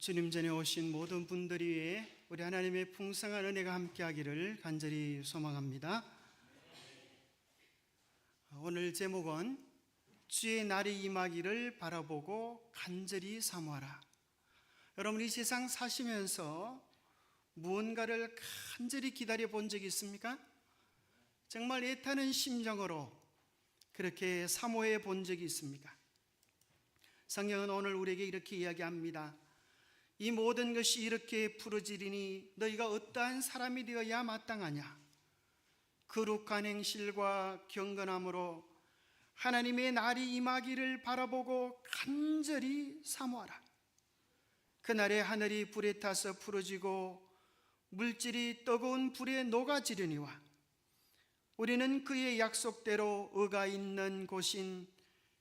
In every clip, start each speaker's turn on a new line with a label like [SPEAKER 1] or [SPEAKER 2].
[SPEAKER 1] 주님 전에 오신 모든 분들 위해 우리 하나님의 풍성한 은혜가 함께하기를 간절히 소망합니다. 오늘 제목은 주의 날이 임하기를 바라보고 간절히 사모하라. 여러분, 이 세상 사시면서 무언가를 간절히 기다려 본 적이 있습니까? 정말 애타는 심정으로 그렇게 사모해 본 적이 있습니까? 성경은 오늘 우리에게 이렇게 이야기합니다. 이 모든 것이 이렇게 부르짖으니 너희가 어떠한 사람이 되어야 마땅하냐? 거룩한 행실과 경건함으로 하나님의 날이 임하기를 바라보고 간절히 사모하라. 그날에 하늘이 불에 타서 부러지고 물질이 뜨거운 불에 녹아지려니와 우리는 그의 약속대로 의가 있는 곳인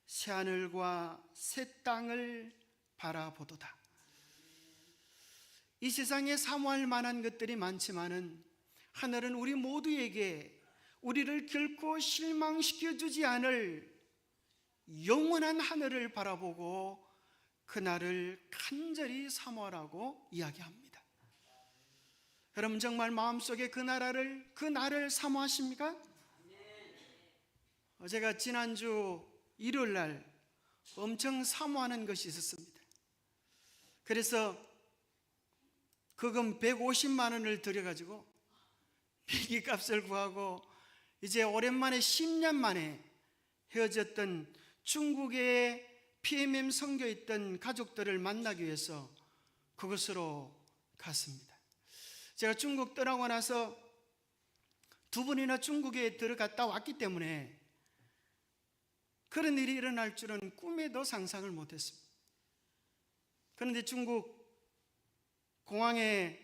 [SPEAKER 1] 새하늘과 새 땅을 바라보도다. 이 세상에 사모할 만한 것들이 많지만은 하늘은 우리 모두에게 우리를 결코 실망시켜 주지 않을 영원한 하늘을 바라보고 그날을 간절히 사모하라고 이야기합니다. 여러분, 정말 마음속에 그 날을 사모하십니까? 제가 지난주 일요일 날 엄청 사모하는 것이 있었습니다. 그래서 그금 150만 원을 들여가지고 비기값을 구하고 이제 오랜만에 10년 만에 헤어졌던 중국에 PMM 선교에 있던 가족들을 만나기 위해서 그곳으로 갔습니다. 제가 중국 떠나고 나서 두 번이나 중국에 들어갔다 왔기 때문에 그런 일이 일어날 줄은 꿈에도 상상을 못했습니다. 그런데 중국 공항에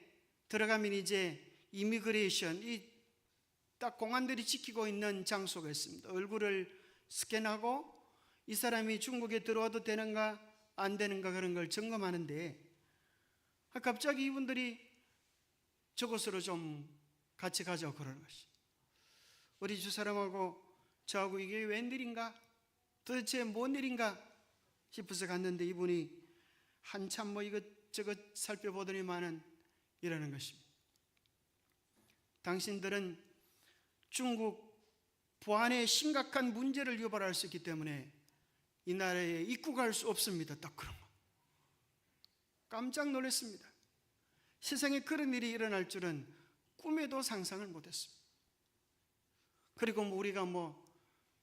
[SPEAKER 1] 들어가면 이제 이미그레이션, 이 딱 공안들이 지키고 있는 장소가 있습니다. 얼굴을 스캔하고 이 사람이 중국에 들어와도 되는가 안 되는가 그런 걸 점검하는데 갑자기 이분들이 저곳으로 좀 같이 가자고 그러는 것이. 우리 주 사람하고 저하고 이게 웬일인가? 도대체 뭔 일인가 싶어서 갔는데 이분이 한참 뭐 이것저것 살펴보더니만은 이러는 것입니다. 당신들은 중국 보안에 심각한 문제를 유발할 수 있기 때문에 이 나라에 입국할 수 없습니다. 딱 그런 거. 깜짝 놀랐습니다. 세상에 그런 일이 일어날 줄은 꿈에도 상상을 못했습니다. 그리고 우리가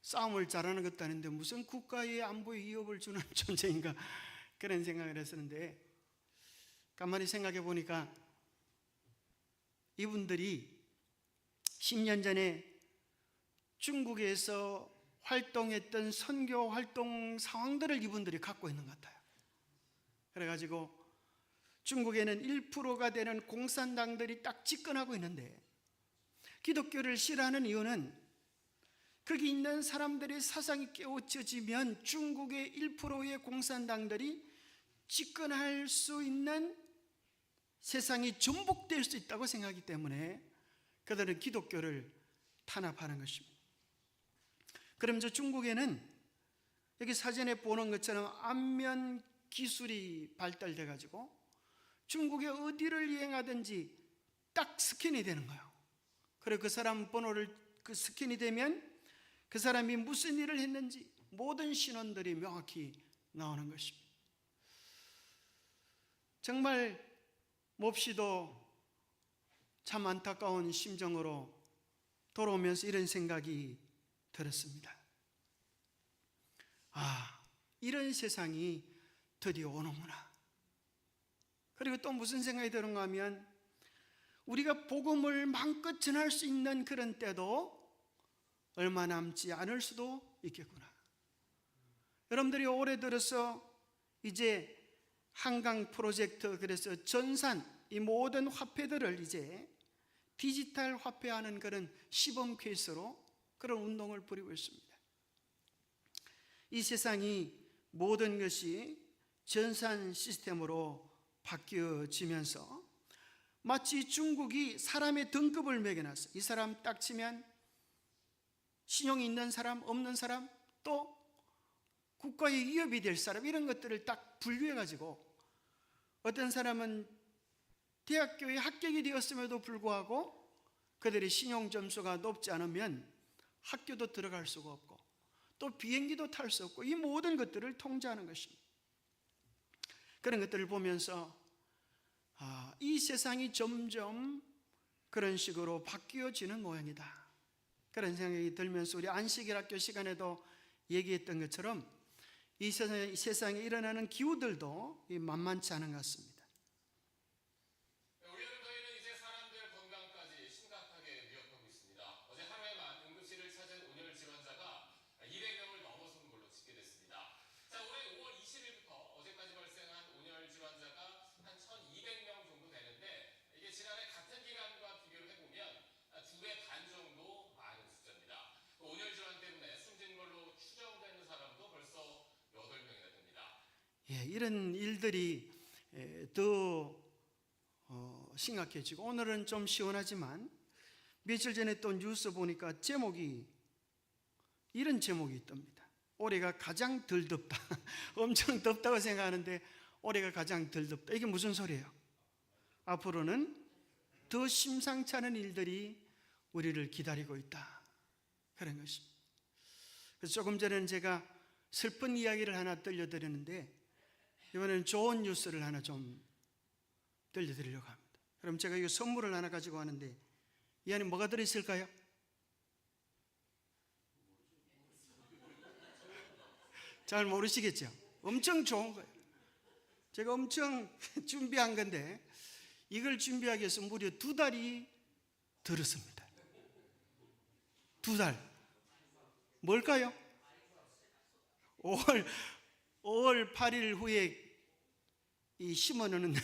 [SPEAKER 1] 싸움을 잘하는 것도 아닌데 무슨 국가의 안보에 위협을 주는 존재인가 그런 생각을 했었는데 가만히 생각해 보니까 이분들이 10년 전에 중국에서 활동했던 선교 활동 상황들을 이분들이 갖고 있는 것 같아요. 그래가지고 중국에는 1%가 되는 공산당들이 딱 집권하고 있는데 기독교를 싫어하는 이유는 거기 있는 사람들의 사상이 깨우쳐지면 중국의 1%의 공산당들이 집권할 수 있는 세상이 전복될 수 있다고 생각하기 때문에 그들은 기독교를 탄압하는 것입니다. 그럼 저 중국에는 여기 사진에 보는 것처럼 안면 기술이 발달돼 가지고 중국의 어디를 여행하든지 딱 스캔이 되는 거예요. 그리고 그 사람 번호를 그 스캔이 되면 그 사람이 무슨 일을 했는지 모든 신원들이 명확히 나오는 것입니다. 정말 몹시도 참 안타까운 심정으로 돌아오면서 이런 생각이 들었습니다. 이런 세상이 드디어 오는구나. 그리고 또 무슨 생각이 드는가 하면 우리가 복음을 마음껏 전할 수 있는 그런 때도 얼마 남지 않을 수도 있겠구나. 여러분들이 올해 들어서 이제 한강 프로젝트, 그래서 전산 이 모든 화폐들을 이제 디지털 화폐하는 그런 시범 케이스로 그런 운동을 벌이고 있습니다. 이 세상이 모든 것이 전산 시스템으로 바뀌어지면서 마치 중국이 사람의 등급을 매겨놨어요. 이 사람 딱 치면 신용이 있는 사람, 없는 사람, 또 국가의 위협이 될 사람, 이런 것들을 딱 분류해가지고 어떤 사람은 대학교에 합격이 되었음에도 불구하고 그들의 신용 점수가 높지 않으면 학교도 들어갈 수가 없고 또 비행기도 탈 수 없고 이 모든 것들을 통제하는 것입니다. 그런 것들을 보면서 이 세상이 점점 그런 식으로 바뀌어지는 모양이다, 그런 생각이 들면서 우리 안식일 학교 시간에도 얘기했던 것처럼 이 세상에 일어나는 기후들도 만만치 않은 것 같습니다.
[SPEAKER 2] 올여름 더위는 이제 사람들 건강까지 심각하게 위협하고 있습니다. 어제 하루에만 응급실을 찾은 온열 질환자가 200명을 넘어선 걸로 집계됐습니다. 자, 올해 5월 20일부터 어제까지 발생한 온열 질환자가 한 1,200명 정도 되는데 이게 지난해 같은 기간과 비교를 해보면 2배 반 정도 많은 숫자입니다. 온열 질환 때문에 숨진 걸로 추정되는 사람도 벌써 8명이나 됩니다.
[SPEAKER 1] 이런 일들이 더 심각해지고, 오늘은 좀 시원하지만 며칠 전에 또 뉴스 보니까 이런 제목이 있답니다. 올해가 가장 덜 덥다. 엄청 덥다고 생각하는데 올해가 가장 덜 덥다. 이게 무슨 소리예요? 앞으로는 더 심상치 않은 일들이 우리를 기다리고 있다, 그런 것입니다. 그래서 조금 전에는 제가 슬픈 이야기를 하나 들려드렸는데 이번에는 좋은 뉴스를 하나 좀 들려드리려고 합니다. 그럼 제가 이 선물을 하나 가지고 왔는데 이 안에 뭐가 들어있을까요? 잘 모르시겠죠? 엄청 좋은 거예요. 제가 엄청 준비한 건데 이걸 준비하기 위해서 무려 2달이 들었습니다. 2달. 뭘까요? 5월 8일 후에 심어놓는데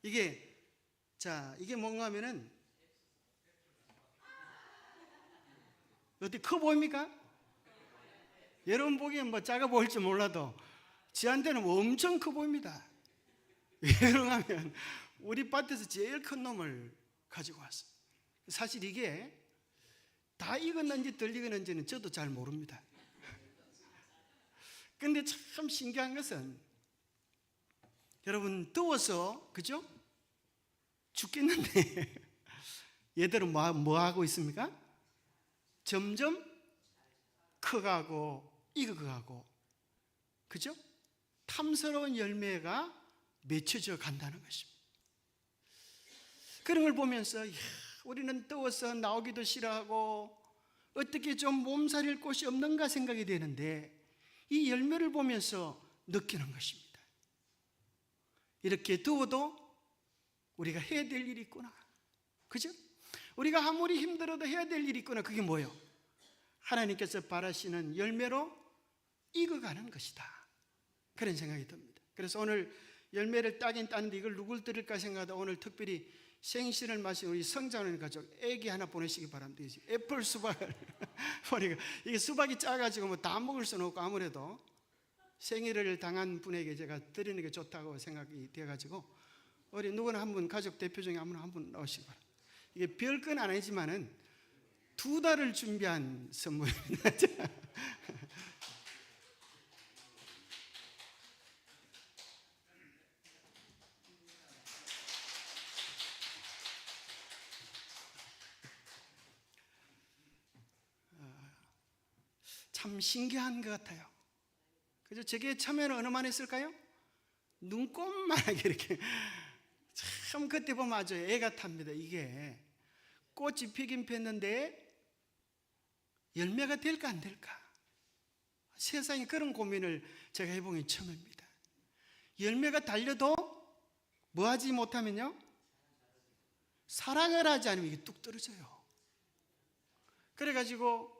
[SPEAKER 1] 이게 뭔가 하면은 어떻게 커 보입니까? 여러분 보기엔 뭐 작아 보일지 몰라도 저한테는 엄청 커 보입니다. 왜 그러냐면 우리 밭에서 제일 큰 놈을 가지고 왔어요. 사실 이게 다 익었는지 덜 익었는지는 저도 잘 모릅니다. 근데 참 신기한 것은 여러분, 더워서 그죠? 죽겠는데 얘들은 뭐 하고 있습니까? 점점 커가고 익어가고, 그죠? 탐스러운 열매가 맺혀져 간다는 것입니다. 그런 걸 보면서 우리는 더워서 나오기도 싫어하고 어떻게 좀 몸살일 곳이 없는가 생각이 되는데 이 열매를 보면서 느끼는 것입니다. 이렇게 더워도 우리가 해야 될 일이 있구나, 그죠? 우리가 아무리 힘들어도 해야 될 일이 있구나. 그게 뭐예요? 하나님께서 바라시는 열매로 익어가는 것이다, 그런 생각이 듭니다. 그래서 오늘 열매를 따긴 땄는데 이걸 누굴 드릴까 생각하다 오늘 특별히 생신을 마신 우리 성장하는 가족 애기 하나 보내시기 바랍니다. 애플 수박을 보니까 이게 수박이 작아가지고 뭐 다 먹을 수는 없고 아무래도 생일을 당한 분에게 제가 드리는 게 좋다고 생각이 되어가지고 우리 누구나 한 분, 가족 대표 중에 한 분 나오시기 바랍니다. 이게 별건 아니지만은 2달을 준비한 선물입니다. 참 신기한 것 같아요. 그죠? 저게 처음에는 얼마나 했을까요? 눈곱만하게 이렇게. 참 그때 보면 아주 애가 탑니다. 이게 꽃이 피긴 폈는데 열매가 될까 안 될까? 세상에 그런 고민을 제가 해본 게 처음입니다. 열매가 달려도 뭐 하지 못하면요? 사랑을 하지 않으면 이게 뚝 떨어져요. 그래가지고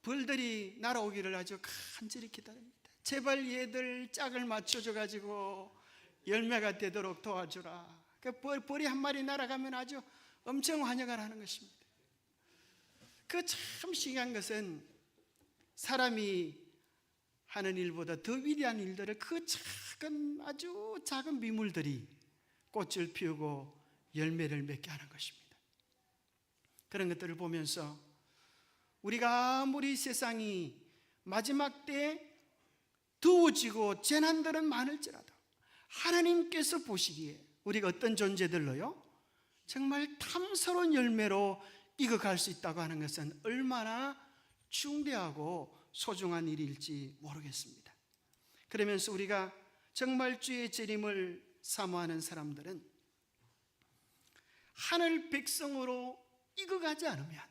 [SPEAKER 1] 벌들이 날아오기를 아주 간절히 기다립니다. 제발 얘들 짝을 맞춰줘가지고 열매가 되도록 도와주라. 벌이 한 마리 날아가면 아주 엄청 환영을 하는 것입니다. 그 참 신기한 것은 사람이 하는 일보다 더 위대한 일들을 그 아주 작은 미물들이 꽃을 피우고 열매를 맺게 하는 것입니다. 그런 것들을 보면서 우리가 아무리 세상이 마지막 때 더워지고 재난들은 많을지라도 하나님께서 보시기에 우리가 어떤 존재들로요, 정말 탐스러운 열매로 익어갈 수 있다고 하는 것은 얼마나 중대하고 소중한 일일지 모르겠습니다. 그러면서 우리가 정말 주의 재림을 사모하는 사람들은 하늘 백성으로 익어가지 않으면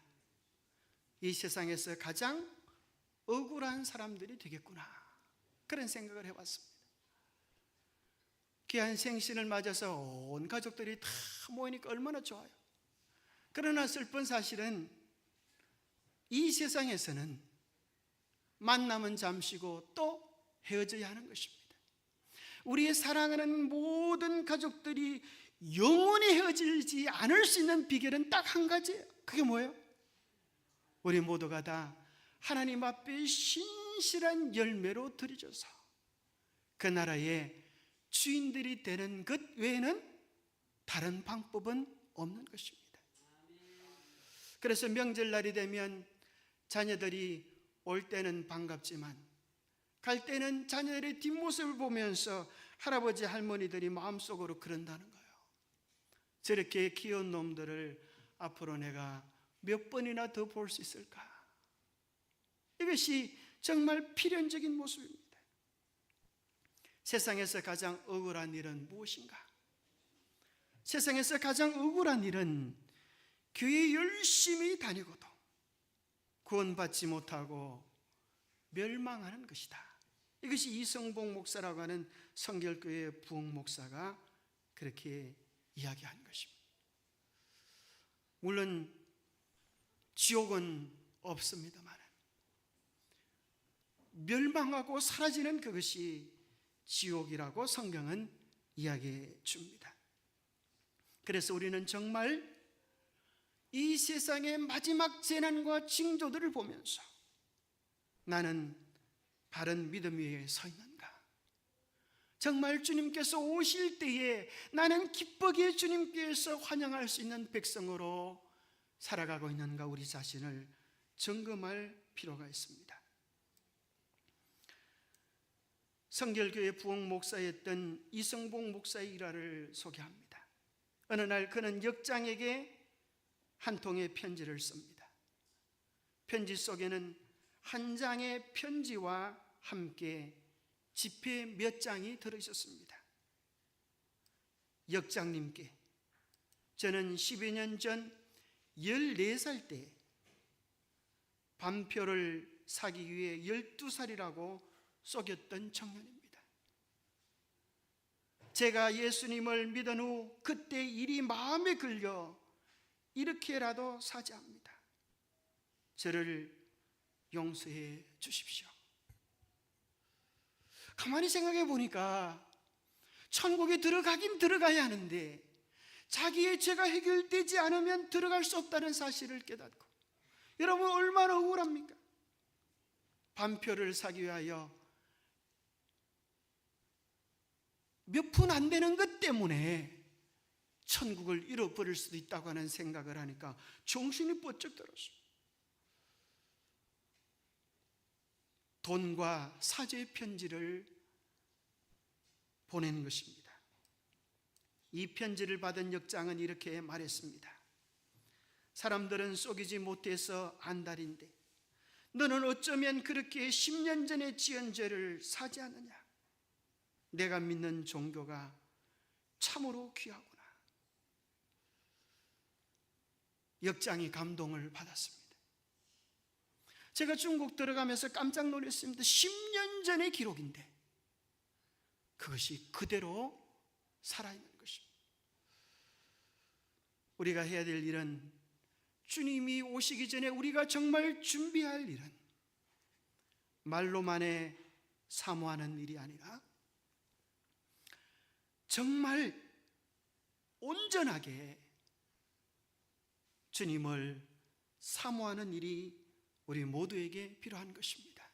[SPEAKER 1] 이 세상에서 가장 억울한 사람들이 되겠구나, 그런 생각을 해봤습니다. 귀한 생신을 맞아서 온 가족들이 다 모이니까 얼마나 좋아요. 그러나 슬픈 사실은 이 세상에서는 만남은 잠시고 또 헤어져야 하는 것입니다. 우리의 사랑하는 모든 가족들이 영원히 헤어지지 않을 수 있는 비결은 딱 한 가지예요. 그게 뭐예요? 우리 모두가 다 하나님 앞에 신실한 열매로 드려져서 그 나라의 주인들이 되는 것 외에는 다른 방법은 없는 것입니다. 그래서 명절날이 되면 자녀들이 올 때는 반갑지만 갈 때는 자녀들의 뒷모습을 보면서 할아버지 할머니들이 마음속으로 그런다는 거예요. 저렇게 귀여운 놈들을 앞으로 내가 몇 번이나 더 볼 수 있을까? 이것이 정말 필연적인 모습입니다. 세상에서 가장 억울한 일은 무엇인가? 세상에서 가장 억울한 일은 교회 열심히 다니고도 구원받지 못하고 멸망하는 것이다. 이것이 이성복 목사라고 하는 성결교회 부흥 목사가 그렇게 이야기한 것입니다. 물론 지옥은 없습니다만 멸망하고 사라지는 그것이 지옥이라고 성경은 이야기해 줍니다. 그래서 우리는 정말 이 세상의 마지막 재난과 징조들을 보면서 나는 바른 믿음 위에 서 있는가? 정말 주님께서 오실 때에 나는 기쁘게 주님께서 환영할 수 있는 백성으로 살아가고 있는가, 우리 자신을 점검할 필요가 있습니다. 성결교회 부흥 목사였던 이성복 목사의 일화를 소개합니다. 어느 날 그는 역장에게 한 통의 편지를 씁니다. 편지 속에는 한 장의 편지와 함께 지폐 몇 장이 들어있었습니다. 역장님께, 저는 10여 년 전 14살 때 반표를 사기 위해 12살이라고 속였던 청년입니다. 제가 예수님을 믿은 후 그때 일이 마음에 걸려 이렇게라도 사죄합니다. 저를 용서해 주십시오. 가만히 생각해 보니까 천국에 들어가긴 들어가야 하는데 자기의 죄가 해결되지 않으면 들어갈 수 없다는 사실을 깨닫고, 여러분 얼마나 억울합니까? 반표를 사기 위하여 몇 푼 안 되는 것 때문에 천국을 잃어버릴 수도 있다고 하는 생각을 하니까 정신이 번쩍 들었어요. 돈과 사죄의 편지를 보낸 것입니다. 이 편지를 받은 역장은 이렇게 말했습니다. 사람들은 속이지 못해서 안달인데 너는 어쩌면 그렇게 10년 전에 지은 죄를 사죄하느냐? 내가 믿는 종교가 참으로 귀하구나. 역장이 감동을 받았습니다. 제가 중국 들어가면서 깜짝 놀랐습니다. 10년 전의 기록인데 그것이 그대로 살아있는 것입니다. 우리가 해야 될 일은, 주님이 오시기 전에 우리가 정말 준비할 일은 말로만에 사모하는 일이 아니라 정말 온전하게 주님을 사모하는 일이 우리 모두에게 필요한 것입니다.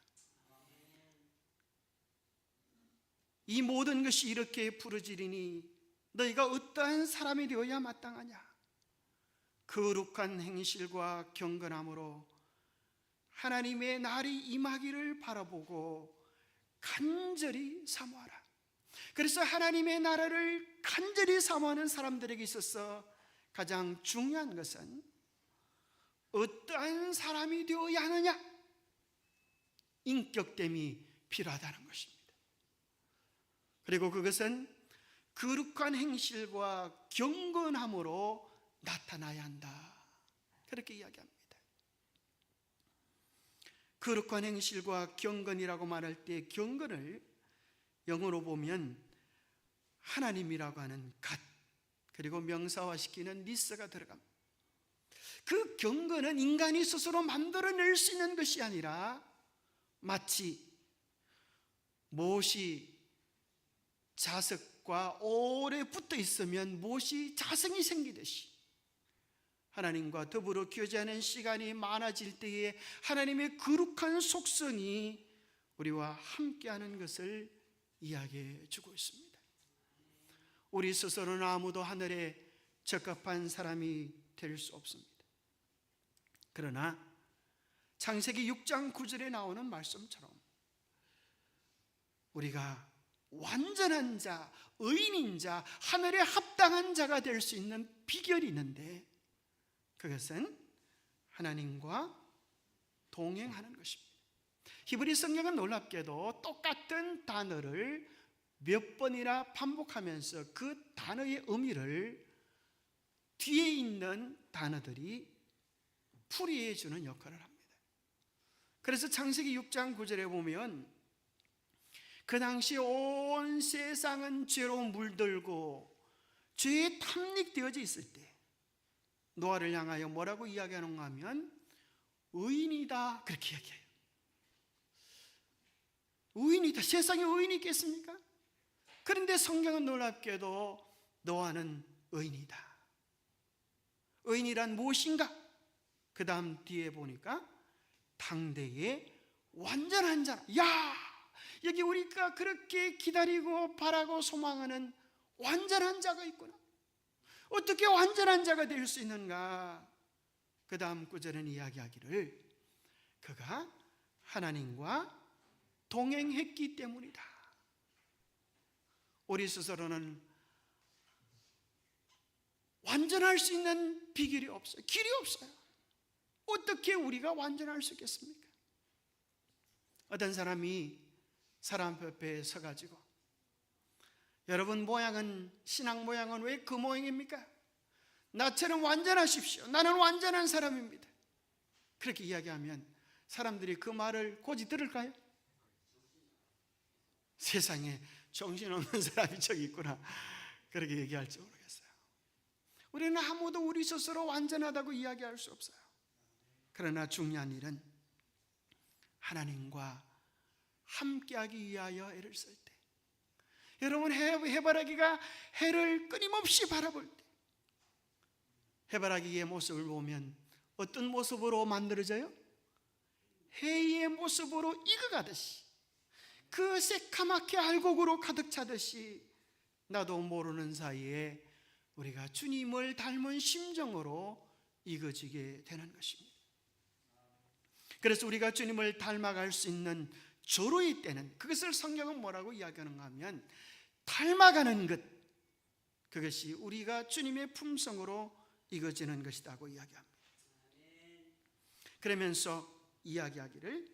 [SPEAKER 1] 이 모든 것이 이렇게 부르짖으니 너희가 어떠한 사람이 되어야 마땅하냐? 거룩한 행실과 경건함으로 하나님의 날이 임하기를 바라보고 간절히 사모하라. 그래서 하나님의 나라를 간절히 사모하는 사람들에게 있어서 가장 중요한 것은 어떠한 사람이 되어야 하느냐? 인격됨이 필요하다는 것입니다. 그리고 그것은 거룩한 행실과 경건함으로 나타나야 한다. 그렇게 이야기합니다. 거룩한 행실과 경건이라고 말할 때 경건을 영어로 보면 하나님이라고 하는 갓, 그리고 명사화시키는 니스가 들어갑니다. 그 경건은 인간이 스스로 만들어낼 수 있는 것이 아니라 마치 못이 자석과 오래 붙어 있으면 못이 자성이 생기듯이 하나님과 더불어 교제하는 시간이 많아질 때에 하나님의 거룩한 속성이 우리와 함께하는 것을 이야기해 주고 있습니다. 우리 스스로는 아무도 하늘에 적합한 사람이 될 수 없습니다. 그러나 창세기 6장 9절에 나오는 말씀처럼 우리가 완전한 자, 의인인 자, 하늘에 합당한 자가 될 수 있는 비결이 있는데 그것은 하나님과 동행하는 것입니다. 히브리 성경은 놀랍게도 똑같은 단어를 몇 번이나 반복하면서 그 단어의 의미를 뒤에 있는 단어들이 풀이해 주는 역할을 합니다. 그래서 창세기 6장 9절에 보면 그 당시 온 세상은 죄로 물들고 죄에 탐닉되어져 있을 때 노아를 향하여 뭐라고 이야기하는가 하면 의인이다, 그렇게 이야기해요. 의인이다. 세상에 의인이 있겠습니까? 그런데 성경은 놀랍게도 노아는 의인이다. 의인이란 무엇인가? 그 다음 뒤에 보니까 당대의 완전한 자. 야, 여기 우리가 그렇게 기다리고 바라고 소망하는 완전한 자가 있구나. 어떻게 완전한 자가 될 수 있는가? 그 다음 구절은 이야기하기를 그가 하나님과 동행했기 때문이다. 우리 스스로는 완전할 수 있는 비결이 없어요. 길이 없어요. 어떻게 우리가 완전할 수 있겠습니까? 어떤 사람이 사람 옆에 서가지고 여러분 모양은, 신앙 모양은 왜 그 모양입니까? 나처럼 완전하십시오. 나는 완전한 사람입니다. 그렇게 이야기하면 사람들이 그 말을 곧이 들을까요? 세상에 정신없는 사람이 저기 있구나, 그렇게 얘기할지 모르겠어요. 우리는 아무도 우리 스스로 완전하다고 이야기할 수 없어요. 그러나 중요한 일은 하나님과 함께하기 위하여 애를 쓸 때, 여러분 해바라기가 해를 끊임없이 바라볼 때 해바라기의 모습을 보면 어떤 모습으로 만들어져요? 해의 모습으로 익어가듯이, 그 새카맣게 알곡으로 가득 차듯이 나도 모르는 사이에 우리가 주님을 닮은 심정으로 익어지게 되는 것입니다. 그래서 우리가 주님을 닮아갈 수 있는 조로의 때는, 그것을 성경은 뭐라고 이야기하는가 하면 닮아가는 것, 그것이 우리가 주님의 품성으로 익어지는 것이라고 이야기합니다. 그러면서 이야기하기를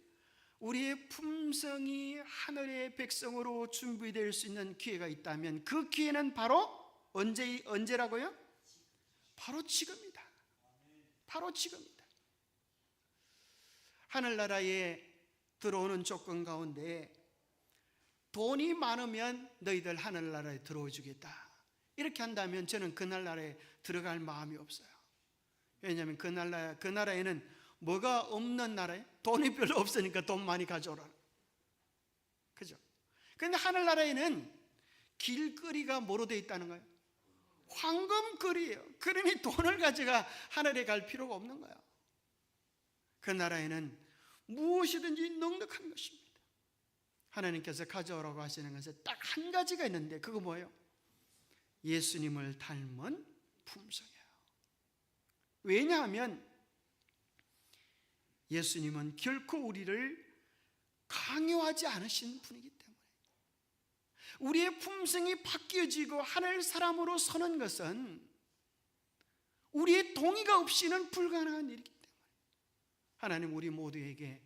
[SPEAKER 1] 우리의 품성이 하늘의 백성으로 준비될 수 있는 기회가 있다면 그 기회는 바로 언제라고요? 바로 지금이다. 바로 지금이다. 하늘나라에 들어오는 조건 가운데 돈이 많으면 너희들 하늘나라에 들어와 주겠다, 이렇게 한다면 저는 그 나라에 들어갈 마음이 없어요. 왜냐하면 그 나라에는 뭐가 없는 나라에 돈이 별로 없으니까 돈 많이 가져오라, 그죠? 그런데 하늘나라에는 길거리가 뭐로 되어 있다는 거예요? 황금거리예요. 그러니 돈을 가져가 하늘에 갈 필요가 없는 거예요. 그 나라에는 무엇이든지 넉넉한 것입니다. 하나님께서 가져오라고 하시는 것은 딱 한 가지가 있는데 그거 뭐예요? 예수님을 닮은 품성이에요. 왜냐하면 예수님은 결코 우리를 원하지 않으신 분이기 때문에, 우리의 품성이 바뀌어지고 하늘 사람으로 서는 것은 우리의 동의가 없이는 불가능한 일이기 때문에 하나님 우리 모두에게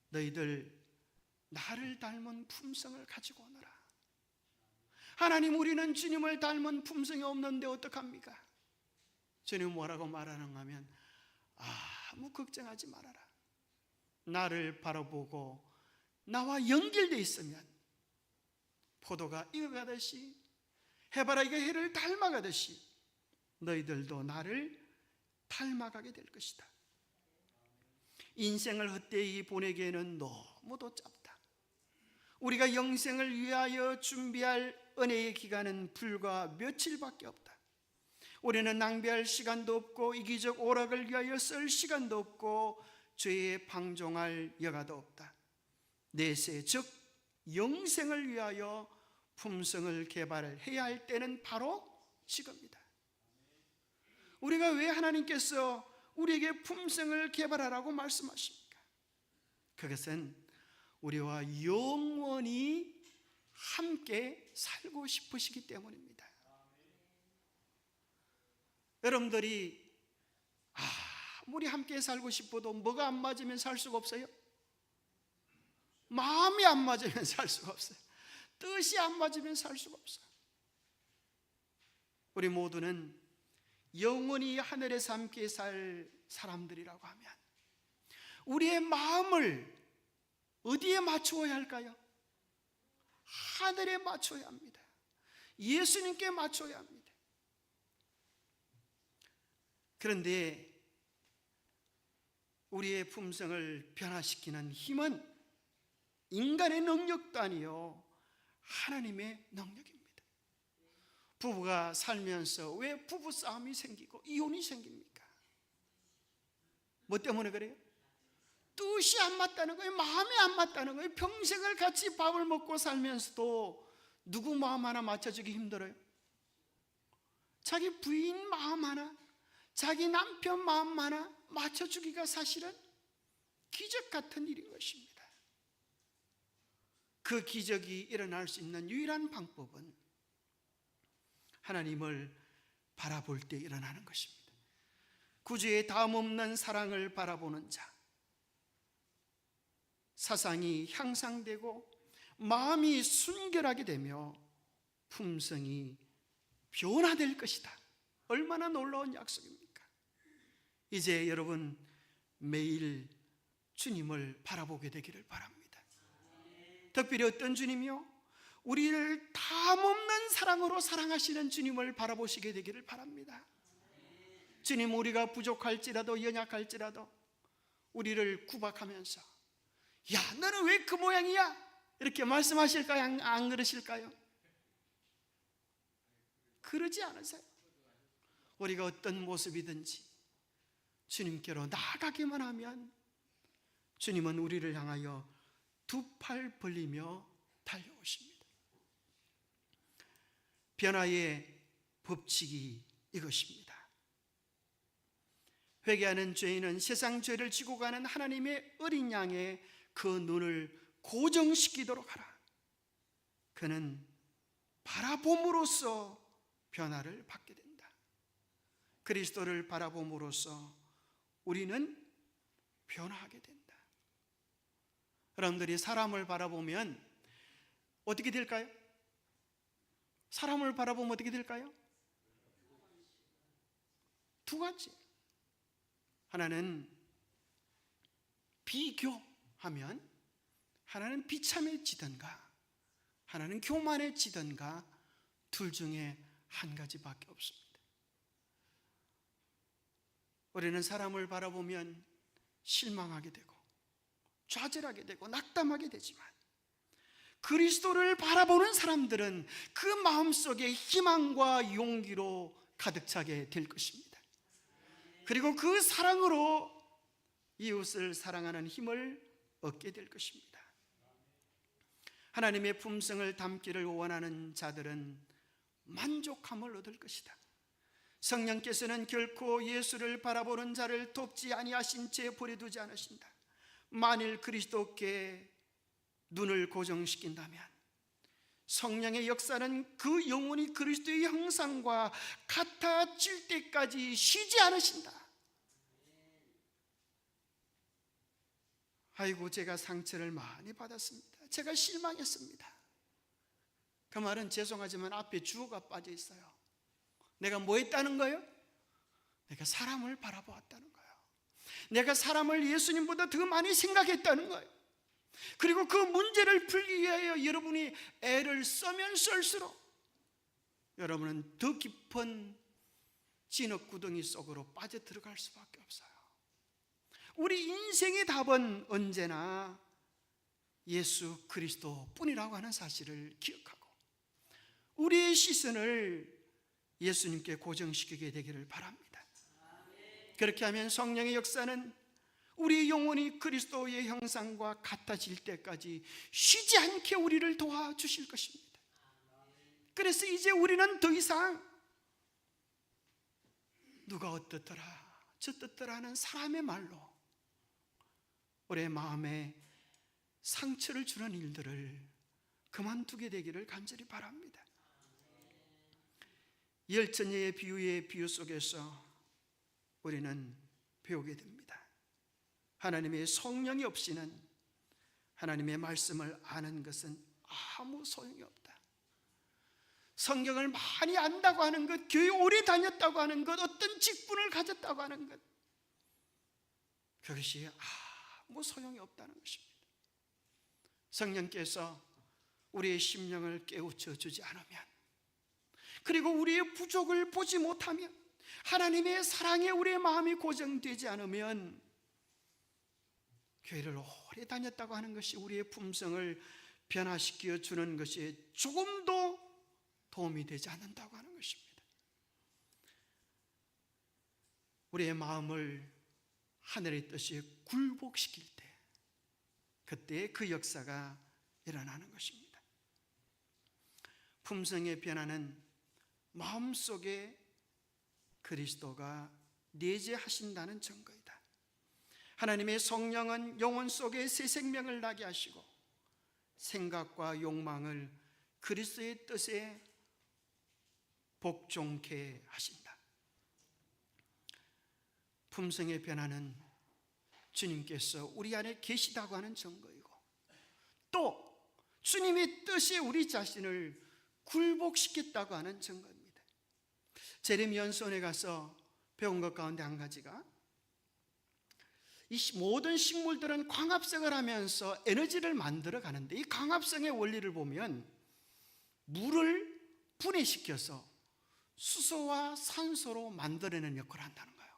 [SPEAKER 1] 너희들 나를 닮은 품성을 가지고 오너라. 하나님, 우리는 주님을 닮은 품성이 없는데 어떡합니까? 주님 뭐라고 말하는가 하면 아무 걱정하지 말아라. 나를 바라보고 나와 연결되어 있으면 포도가 익어가듯이 해바라기가 해를 닮아가듯이 너희들도 나를 닮아가게 될 것이다. 인생을 헛되이 보내기에는 너무도 짧다. 우리가 영생을 위하여 준비할 은혜의 기간은 불과 며칠밖에 없다. 우리는 낭비할 시간도 없고 이기적 오락을 위하여 쓸 시간도 없고 죄에 방종할 여가도 없다. 내세 즉 영생을 위하여 품성을 개발해야 할 때는 바로 지금이다. 우리가 왜 하나님께서 우리에게 품성을 개발하라고 말씀하십니까? 그것은 우리와 영원히 함께 살고 싶으시기 때문입니다. 여러분들이 아무리 함께 살고 싶어도 뭐가 안 맞으면 살 수가 없어요? 마음이 안 맞으면 살 수가 없어요. 뜻이 안 맞으면 살 수가 없어요. 우리 모두는 영원히 하늘에서 함께 살 사람들이라고 하면 우리의 마음을 어디에 맞추어야 할까요? 하늘에 맞춰야 합니다. 예수님께 맞춰야 합니다. 그런데 우리의 품성을 변화시키는 힘은 인간의 능력도 아니요 하나님의 능력입니다. 부부가 살면서 왜 부부싸움이 생기고 이혼이 생깁니까? 뭐 때문에 그래요? 뜻이 안 맞다는 거예요. 마음이 안 맞다는 거예요. 평생을 같이 밥을 먹고 살면서도 누구 마음 하나 맞춰주기 힘들어요. 자기 부인 마음 하나, 자기 남편 마음 하나 맞춰주기가 사실은 기적 같은 일인 것입니다. 그 기적이 일어날 수 있는 유일한 방법은 하나님을 바라볼 때 일어나는 것입니다. 구주의 다음없는 사랑을 바라보는 자, 사상이 향상되고 마음이 순결하게 되며 품성이 변화될 것이다. 얼마나 놀라운 약속입니까? 이제 여러분 매일 주님을 바라보게 되기를 바랍니다. 특별히 어떤 주님이요? 우리를 담없는 사랑으로 사랑하시는 주님을 바라보시게 되기를 바랍니다. 주님, 우리가 부족할지라도 연약할지라도 우리를 구박하면서 야, 너는 왜 그 모양이야? 이렇게 말씀하실까요? 안 그러실까요? 그러지 않으세요. 우리가 어떤 모습이든지 주님께로 나아가기만 하면 주님은 우리를 향하여 두 팔 벌리며 달려오십니다. 변화의 법칙이 이것입니다. 회개하는 죄인은 세상 죄를 지고 가는 하나님의 어린 양의 그 눈을 고정시키도록 하라. 그는 바라봄으로써 변화를 받게 된다. 그리스도를 바라봄으로써 우리는 변화하게 된다. 여러분들이 사람을 바라보면 어떻게 될까요? 사람을 바라보면 어떻게 될까요? 두 가지. 하나는 비교하면 하나는 비참해지든가 하나는 교만해지든가 둘 중에 한 가지밖에 없습니다. 우리는 사람을 바라보면 실망하게 되고 좌절하게 되고 낙담하게 되지만 그리스도를 바라보는 사람들은 그 마음속에 희망과 용기로 가득 차게 될 것입니다. 그리고 그 사랑으로 이웃을 사랑하는 힘을 얻게 될 것입니다. 하나님의 품성을 담기를 원하는 자들은 만족함을 얻을 것이다. 성령께서는 결코 예수를 바라보는 자를 돕지 아니하신 채 버려두지 않으신다. 만일 그리스도께 눈을 고정시킨다면 성령의 역사는 그 영혼이 그리스도의 형상과 같아질 때까지 쉬지 않으신다. 아이고, 제가 상처를 많이 받았습니다. 제가 실망했습니다. 그 말은 죄송하지만 앞에 주어가 빠져 있어요. 내가 뭐 했다는 거예요? 내가 사람을 바라보았다는 거예요. 내가 사람을 예수님보다 더 많이 생각했다는 거예요. 그리고 그 문제를 풀기 위하여 여러분이 애를 쓰면 쓸수록 여러분은 더 깊은 진흙구덩이 속으로 빠져들어갈 수밖에 없어요. 우리 인생의 답은 언제나 예수 그리스도 뿐이라고 하는 사실을 기억하고 우리의 시선을 예수님께 고정시키게 되기를 바랍니다. 그렇게 하면 성령의 역사는 우리 영혼이 그리스도의 형상과 같아질 때까지 쉬지 않게 우리를 도와주실 것입니다. 그래서 이제 우리는 더 이상 누가 어떻더라 저떻더라 하는 사람의 말로 우리의 마음에 상처를 주는 일들을 그만두게 되기를 간절히 바랍니다. 열처녀의 비유의 비유 속에서 우리는 배우게 됩니다. 하나님의 성령이 없이는 하나님의 말씀을 아는 것은 아무 소용이 없다. 성경을 많이 안다고 하는 것, 교회 오래 다녔다고 하는 것, 어떤 직분을 가졌다고 하는 것, 그것이 아무 소용이 없다는 것입니다. 성령께서 우리의 심령을 깨우쳐 주지 않으면, 그리고 우리의 부족을 보지 못하면, 하나님의 사랑에 우리의 마음이 고정되지 않으면 교회를 오래 다녔다고 하는 것이 우리의 품성을 변화시켜 주는 것이 조금도 도움이 되지 않는다고 하는 것입니다. 우리의 마음을 하늘의 뜻이 굴복시킬 때, 그때 그 역사가 일어나는 것입니다. 품성의 변화는 마음속에 그리스도가 내재하신다는 증거이다. 하나님의 성령은 영혼 속에 새 생명을 나게 하시고 생각과 욕망을 그리스도의 뜻에 복종케 하신다. 품성의 변화는 주님께서 우리 안에 계시다고 하는 증거이고, 또 주님의 뜻에 우리 자신을 굴복시켰다고 하는 증거입니다. 제레미 연수원에 가서 배운 것 가운데 한 가지가, 이 모든 식물들은 광합성을 하면서 에너지를 만들어 가는데, 이 광합성의 원리를 보면 물을 분해시켜서 수소와 산소로 만들어내는 역할을 한다는 거예요.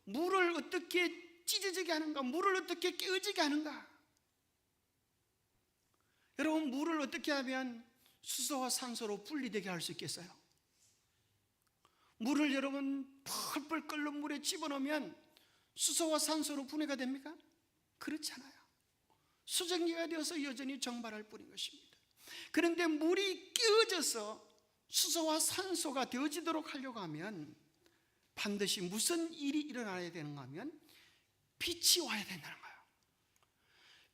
[SPEAKER 1] 물을 어떻게 찢어지게 하는가? 물을 어떻게 깨어지게 하는가? 여러분, 물을 어떻게 하면 수소와 산소로 분리되게 할 수 있겠어요? 물을 여러분 펄펄 끓는 물에 집어넣으면 수소와 산소로 분해가 됩니까? 그렇지 않아요. 수증기가 되어서 여전히 정발할 뿐인 것입니다. 그런데 물이 깨어져서 수소와 산소가 되어지도록 하려고 하면 반드시 무슨 일이 일어나야 되는가 하면 빛이 와야 된다는 거예요.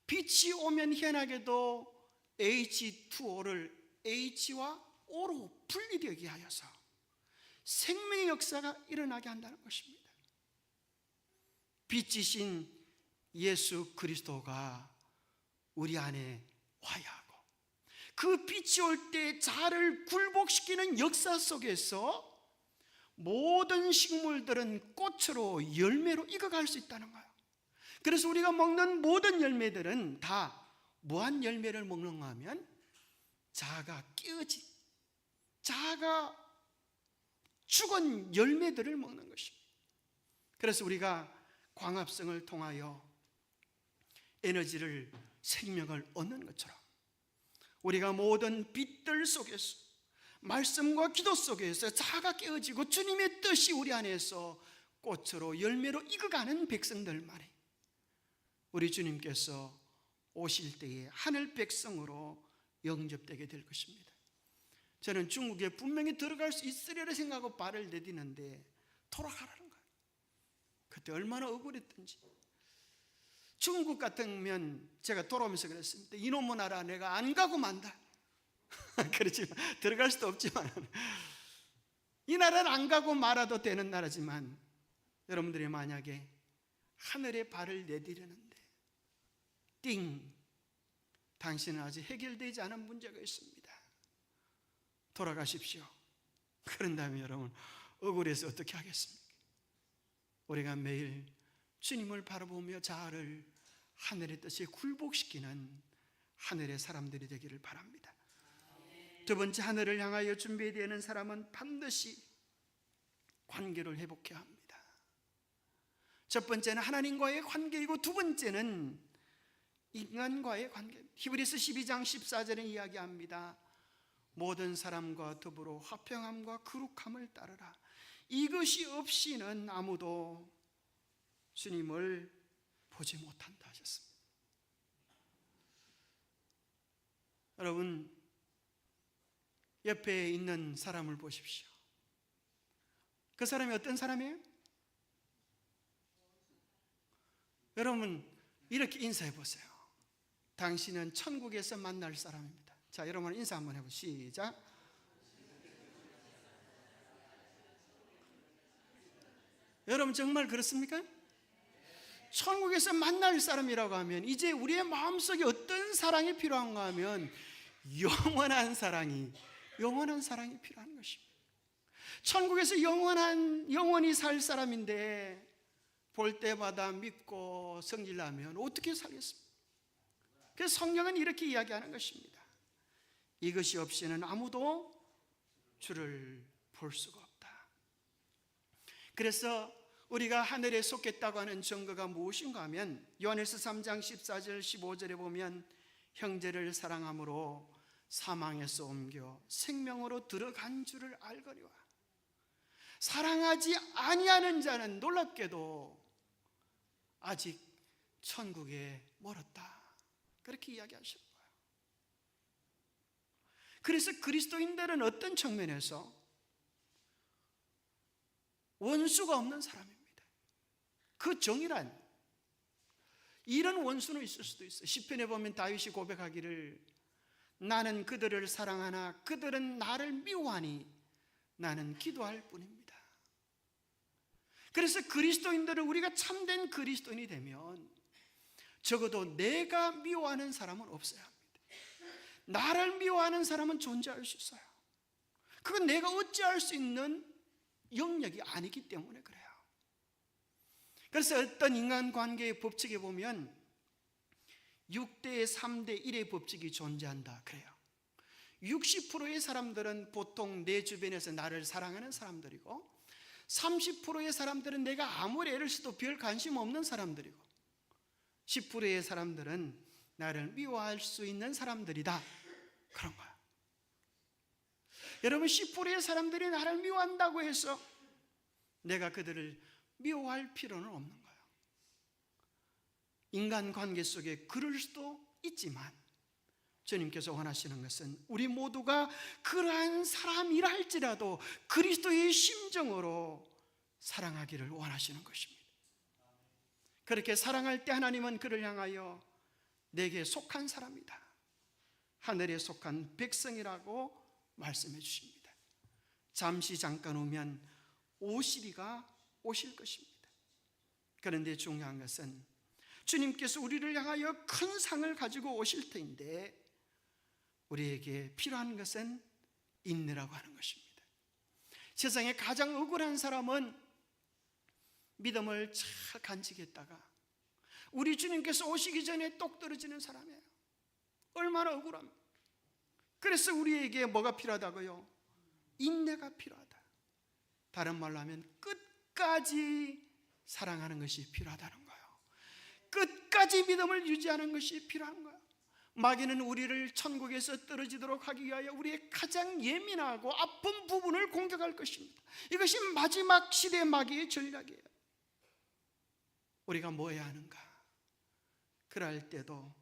[SPEAKER 1] 빛이 오면 희한하게도 H2O를 H와 O로 분리되게 하여서 생명의 역사가 일어나게 한다는 것입니다. 빛이신 예수 그리스도가 우리 안에 와야 하고, 그 빛이 올 때 자아를 굴복시키는 역사 속에서 모든 식물들은 꽃으로 열매로 익어갈 수 있다는 거예요. 그래서 우리가 먹는 모든 열매들은 다 무한 열매를 먹는가 하면 자아가 깨어진, 자아가 죽은 열매들을 먹는 것입니다. 그래서 우리가 광합성을 통하여 에너지를, 생명을 얻는 것처럼 우리가 모든 빛들 속에서, 말씀과 기도 속에서 자아가 깨어지고 주님의 뜻이 우리 안에서 꽃으로 열매로 익어가는 백성들만이 우리 주님께서 오실 때에 하늘 백성으로 영접되게 될 것입니다. 저는 중국에 분명히 들어갈 수 있으리라 생각하고 발을 내디는데 돌아가라는 거예요. 그때 얼마나 억울했던지. 중국 같으면 제가 돌아오면서 그랬습니다. 이놈의 나라 내가 안 가고 만다. 그렇지만 들어갈 수도 없지만 이 나라는 안 가고 말아도 되는 나라지만, 여러분들이 만약에 하늘에 발을 내디르는데 띵, 당신은 아직 해결되지 않은 문제가 있습니다. 돌아가십시오. 그런다면 여러분, 억울해서 어떻게 하겠습니까? 우리가 매일 주님을 바라보며 자아를 하늘의 뜻에 굴복시키는 하늘의 사람들이 되기를 바랍니다. 두 번째, 하늘을 향하여 준비되는 사람은 반드시 관계를 회복해야 합니다. 첫 번째는 하나님과의 관계이고, 두 번째는 인간과의 관계. 히브리서 12장 14절에 이야기합니다. 모든 사람과 더불어 화평함과 거룩함을 따르라. 이것이 없이는 아무도 주님을 보지 못한다 하셨습니다. 여러분, 옆에 있는 사람을 보십시오. 그 사람이 어떤 사람이에요? 여러분, 이렇게 인사해 보세요. 당신은 천국에서 만날 사람입니다. 자, 여러분 인사 한번 해보시죠. 시작. 여러분 정말 그렇습니까? 천국에서 만날 사람이라고 하면 이제 우리의 마음속에 어떤 사랑이 필요한가 하면 영원한 사랑이 필요한 것입니다. 천국에서 영원히 살 사람인데 볼 때마다 믿고 성질나면 어떻게 살겠습니까? 그래서 성경은 이렇게 이야기하는 것입니다. 이것이 없이는 아무도 주를 볼 수가 없다. 그래서 우리가 하늘에 속했다고 하는 증거가 무엇인가 하면 요한일서 3장 14절 15절에 보면 형제를 사랑함으로 사망에서 옮겨 생명으로 들어간 줄을 알거니와 사랑하지 아니하는 자는 놀랍게도 아직 천국에 멀었다. 그렇게 이야기하시는 거예요. 그래서 그리스도인들은 어떤 측면에서 원수가 없는 사람입니다. 그 정의란 이런 원수는 있을 수도 있어요. 시편에 보면 다윗이 고백하기를 나는 그들을 사랑하나 그들은 나를 미워하니 나는 기도할 뿐입니다. 그래서 그리스도인들은 우리가 참된 그리스도인이 되면 적어도 내가 미워하는 사람은 없어야 합니다. 나를 미워하는 사람은 존재할 수 있어요. 그건 내가 어찌할 수 있는 영역이 아니기 때문에 그래요. 그래서 어떤 인간관계의 법칙에 보면 6대 3대 1의 법칙이 존재한다 그래요. 60%의 사람들은 보통 내 주변에서 나를 사랑하는 사람들이고 30%의 사람들은 내가 아무리 애를 써도 별 관심 없는 사람들이고 10%의 사람들은 나를 미워할 수 있는 사람들이다 그런 거야. 여러분, 10%의 사람들이 나를 미워한다고 해서 내가 그들을 미워할 필요는 없는 거예요. 인간관계 속에 그럴 수도 있지만 주님께서 원하시는 것은 우리 모두가 그러한 사람이라 할지라도 그리스도의 심정으로 사랑하기를 원하시는 것입니다. 그렇게 사랑할 때 하나님은 그를 향하여 내게 속한 사람이다, 하늘에 속한 백성이라고 말씀해 주십니다. 잠시 잠깐 오면 오시리가 오실 것입니다. 그런데 중요한 것은 주님께서 우리를 향하여 큰 상을 가지고 오실 터인데 우리에게 필요한 것은 인내라고 하는 것입니다. 세상에 가장 억울한 사람은 믿음을 잘 간직했다가 우리 주님께서 오시기 전에 똑 떨어지는 사람이에요. 얼마나 억울합니까? 그래서 우리에게 뭐가 필요하다고요? 인내가 필요하다. 다른 말로 하면 끝까지 사랑하는 것이 필요하다는 거예요. 끝까지 믿음을 유지하는 것이 필요한 거예요. 마귀는 우리를 천국에서 떨어지도록 하기 위하여 우리의 가장 예민하고 아픈 부분을 공격할 것입니다. 이것이 마지막 시대 마귀의 전략이에요. 우리가 뭐 해야 하는가? 그럴 때도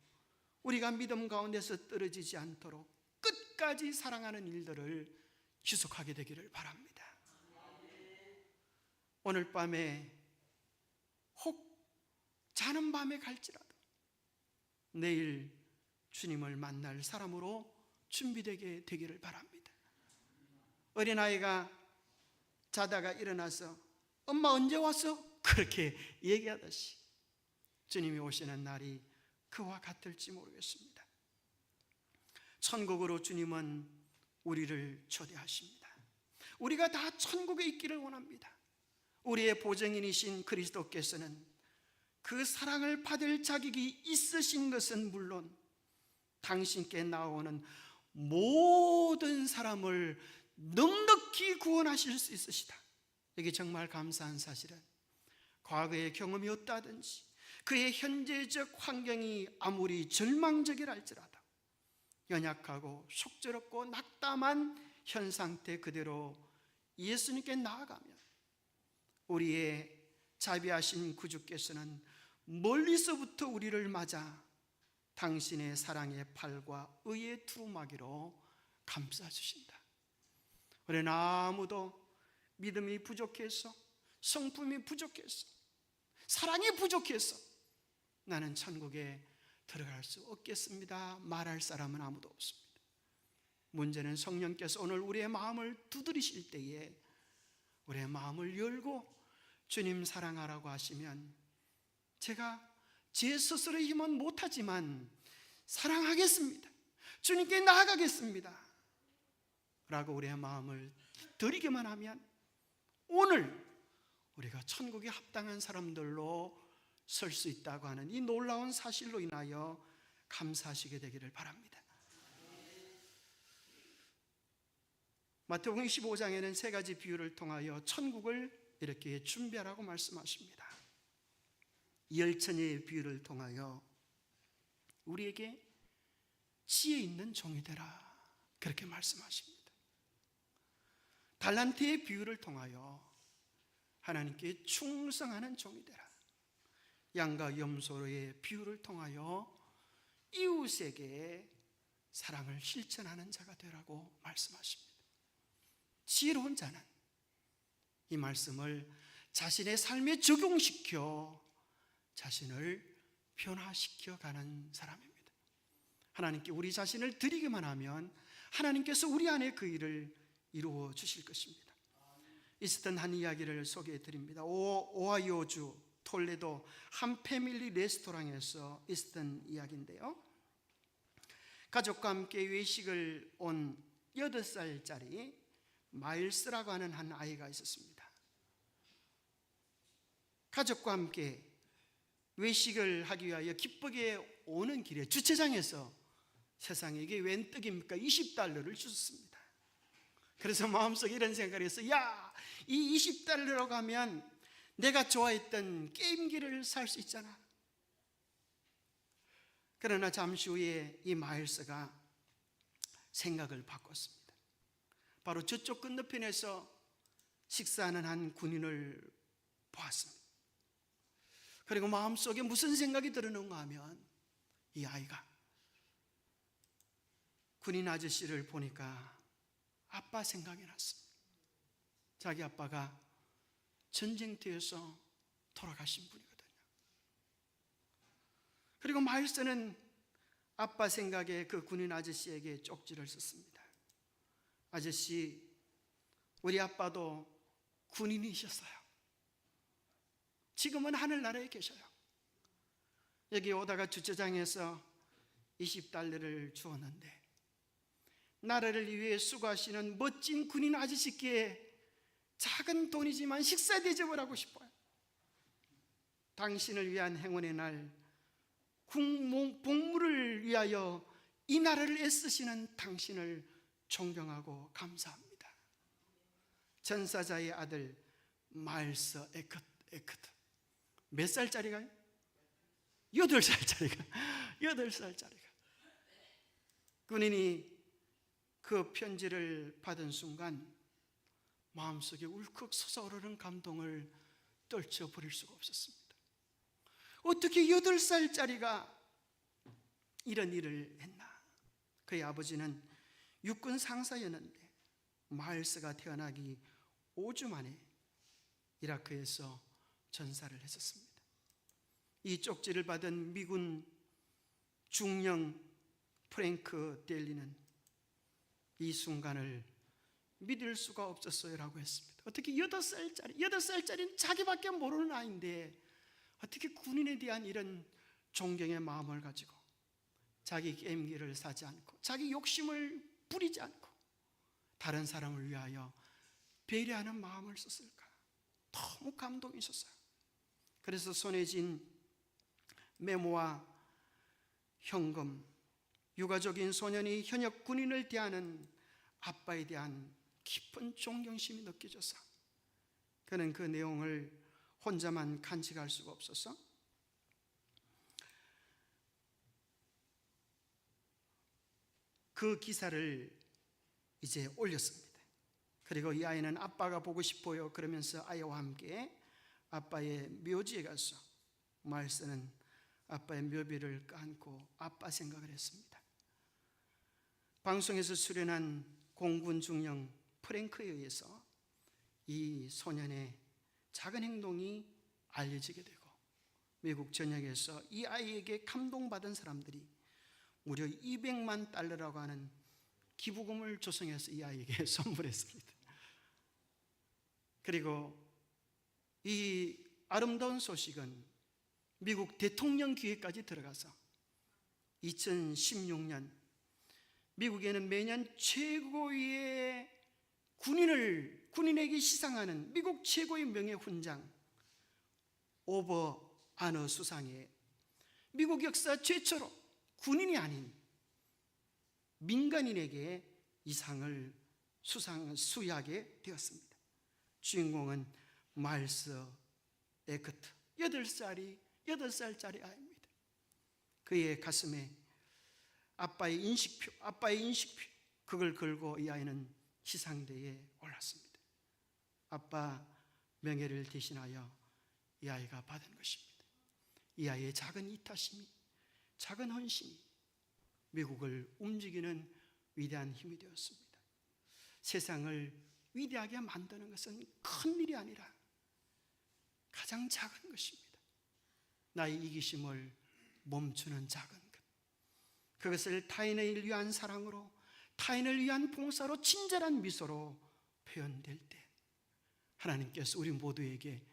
[SPEAKER 1] 우리가 믿음 가운데서 떨어지지 않도록 끝까지 사랑하는 일들을 지속하게 되기를 바랍니다. 오늘 밤에 혹 자는 밤에 갈지라도 내일 주님을 만날 사람으로 준비되게 되기를 바랍니다. 어린아이가 자다가 일어나서 엄마 언제 왔어? 그렇게 얘기하듯이 주님이 오시는 날이 그와 같을지 모르겠습니다. 천국으로 주님은 우리를 초대하십니다. 우리가 다 천국에 있기를 원합니다. 우리의 보증인이신 그리스도께서는 그 사랑을 받을 자격이 있으신 것은 물론 당신께 나오는 모든 사람을 넉넉히 구원하실 수 있으시다. 이게 정말 감사한 사실은 과거의 경험이 없다든지 그의 현재적 환경이 아무리 절망적이랄지라도 연약하고 속절없고 낙담한 현 상태 그대로 예수님께 나아가면 우리의 자비하신 구주께서는 멀리서부터 우리를 맞아 당신의 사랑의 팔과 의의 두루마기로 감싸주신다. 우리는 아무도 믿음이 부족해서, 성품이 부족해서, 사랑이 부족해서 나는 천국에 들어갈 수 없겠습니다 말할 사람은 아무도 없습니다. 문제는 성령께서 오늘 우리의 마음을 두드리실 때에 우리의 마음을 열고 주님 사랑하라고 하시면 제가 제 스스로의 힘은 못하지만 사랑하겠습니다, 주님께 나아가겠습니다 라고 우리의 마음을 드리기만 하면 오늘 우리가 천국에 합당한 사람들로 설 수 있다고 하는 이 놀라운 사실로 인하여 감사하시게 되기를 바랍니다. 마태복음 25장에는 세 가지 비유를 통하여 천국을 이렇게 준비하라고 말씀하십니다. 열천의 비유를 통하여 우리에게 지혜 있는 종이 되라 그렇게 말씀하십니다. 달란트의 비유를 통하여 하나님께 충성하는 종이 되라. 양과 염소의 비유를 통하여 이웃에게 사랑을 실천하는 자가 되라고 말씀하십니다. 지혜로운 자는 이 말씀을 자신의 삶에 적용시켜 자신을 변화시켜 가는 사람입니다. 하나님께 우리 자신을 드리기만 하면 하나님께서 우리 안에 그 일을 이루어 주실 것입니다. 있었던 한 이야기를 소개해 드립니다. 오하이오주 톨레도 한 패밀리 레스토랑에서 있었던 이야기인데요, 가족과 함께 외식을 온 8살짜리 마일스라고 하는 한 아이가 있었습니다. 가족과 함께 외식을 하기 위하여 기쁘게 오는 길에 주차장에서 세상에 이게 웬 떡입니까? $20를 주셨습니다. 그래서 마음속에 이런 생각을 했어요. 야, 이 $20로 가면 내가 좋아했던 게임기를 살 수 있잖아. 그러나 잠시 후에 이 마일스가 생각을 바꿨습니다. 바로 저쪽 건너편에서 식사하는 한 군인을 보았습니다. 그리고 마음속에 무슨 생각이 들었는가 하면 이 아이가 군인 아저씨를 보니까 아빠 생각이 났습니다. 자기 아빠가 전쟁터에서 돌아가신 분이거든요. 그리고 마일스는 아빠 생각에 그 군인 아저씨에게 쪽지를 썼습니다. 아저씨, 우리 아빠도 군인이셨어요. 지금은 하늘나라에 계셔요. 여기 오다가 주차장에서 $20를 주었는데 나라를 위해 수고하시는 멋진 군인 아저씨께 작은 돈이지만 식사 대접을 하고 싶어요. 당신을 위한 행운의 날 복무를 위하여 이 나라를 애쓰시는 당신을 존경하고 감사합니다. 전사자의 아들 마일스 에크트. 몇 살짜리가요? 8살짜리가. 군인이 그 편지를 받은 순간 마음속에 울컥 솟아오르는 감동을 떨쳐버릴 수가 없었습니다. 어떻게 8살짜리가 이런 일을 했나? 그의 아버지는 육군 상사였는데 마일스가 태어나기 5주 만에 이라크에서 전사를 했었습니다. 이 쪽지를 받은 미군 중령 프랭크 델리는 이 순간을 믿을 수가 없었어요라고 했습니다. 어떻게 8살짜리는 자기밖에 모르는 아이인데 어떻게 군인에 대한 이런 존경의 마음을 가지고 자기 게임기를 사지 않고 자기 욕심을 부리지 않고 다른 사람을 위하여 배려하는 마음을 썼을까? 너무 감동이 있었어요. 그래서 손에 쥔 메모와 현금, 유가족인 소년이 현역 군인을 대하는 아빠에 대한 깊은 존경심이 느껴져서 그는 그 내용을 혼자만 간직할 수가 없어서 그 기사를 이제 올렸습니다. 그리고 이 아이는 아빠가 보고 싶어요 그러면서 아이와 함께 아빠의 묘지에 가서 말쓰는 아빠의 묘비를 깐고 아빠 생각을 했습니다. 방송에서 출연한 공군 중령 프랭크에 의해서 이 소년의 작은 행동이 알려지게 되고 미국 전역에서 이 아이에게 감동받은 사람들이 무려 200만 달러라고 하는 기부금을 조성해서 이 아이에게 선물했습니다. 그리고 이 아름다운 소식은 미국 대통령 귀에까지 들어가서 2016년 미국에는 매년 최고의 군인에게 시상하는 미국 최고의 명예훈장 오버 아너 수상에 미국 역사 최초로 군인이 아닌 민간인에게 이 상을 수여하게 되었습니다. 주인공은 마일스 에크트 8살짜리 아이입니다. 그의 가슴에 아빠의 인식표 그걸 걸고 이 아이는 시상대에 올랐습니다. 아빠 명예를 대신하여 이 아이가 받은 것입니다. 이 아이의 작은 이타심이, 작은 헌신이 미국을 움직이는 위대한 힘이 되었습니다. 세상을 위대하게 만드는 것은 큰 일이 아니라 가장 작은 것입니다. 나의 이기심을 멈추는 작은 것, 그것을 타인을 위한 사랑으로, 타인을 위한 봉사로, 친절한 미소로 표현될 때 하나님께서 우리 모두에게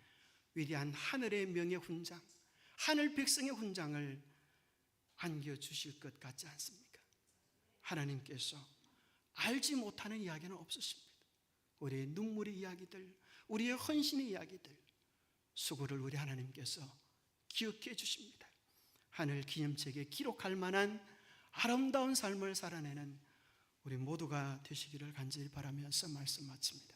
[SPEAKER 1] 위대한 하늘의 명예훈장, 하늘 백성의 훈장을 안겨주실 것 같지 않습니까? 하나님께서 알지 못하는 이야기는 없으십니다. 우리의 눈물의 이야기들, 우리의 헌신의 이야기들, 수고를 우리 하나님께서 기억해 주십니다. 하늘 기념책에 기록할 만한 아름다운 삶을 살아내는 우리 모두가 되시기를 간절히 바라면서 말씀 마칩니다.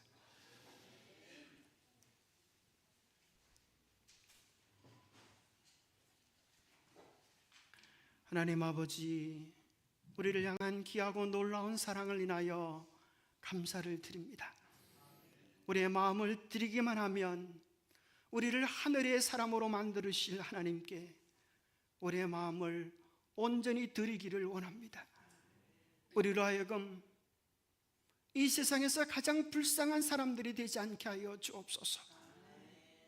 [SPEAKER 1] 하나님 아버지, 우리를 향한 귀하고 놀라운 사랑을 인하여 감사를 드립니다. 우리의 마음을 드리기만 하면 우리를 하늘의 사람으로 만들으실 하나님께 우리의 마음을 온전히 드리기를 원합니다. 우리로 하여금 이 세상에서 가장 불쌍한 사람들이 되지 않게 하여 주옵소서.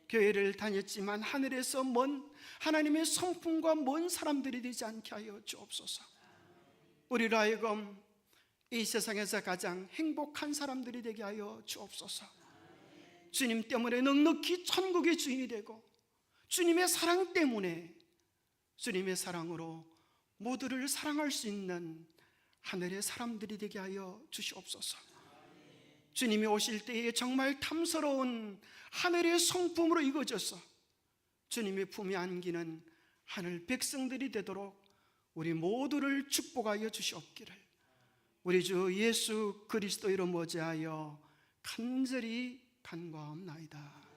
[SPEAKER 1] 교회를 다녔지만 하늘에서 먼 하나님의 성품과 먼 사람들이 되지 않게 하여 주옵소서. 우리로 하여금 이 세상에서 가장 행복한 사람들이 되게 하여 주옵소서. 주님 때문에 넉넉히 천국의 주인이 되고 주님의 사랑 때문에 주님의 사랑으로 모두를 사랑할 수 있는 하늘의 사람들이 되게 하여 주시옵소서. 주님이 오실 때에 정말 탐스러운 하늘의 성품으로 이루어져서 주님의 품에 안기는 하늘 백성들이 되도록 우리 모두를 축복하여 주시옵기를 우리 주 예수 그리스도 이름 어지하여 간절히 간구하옵나이다.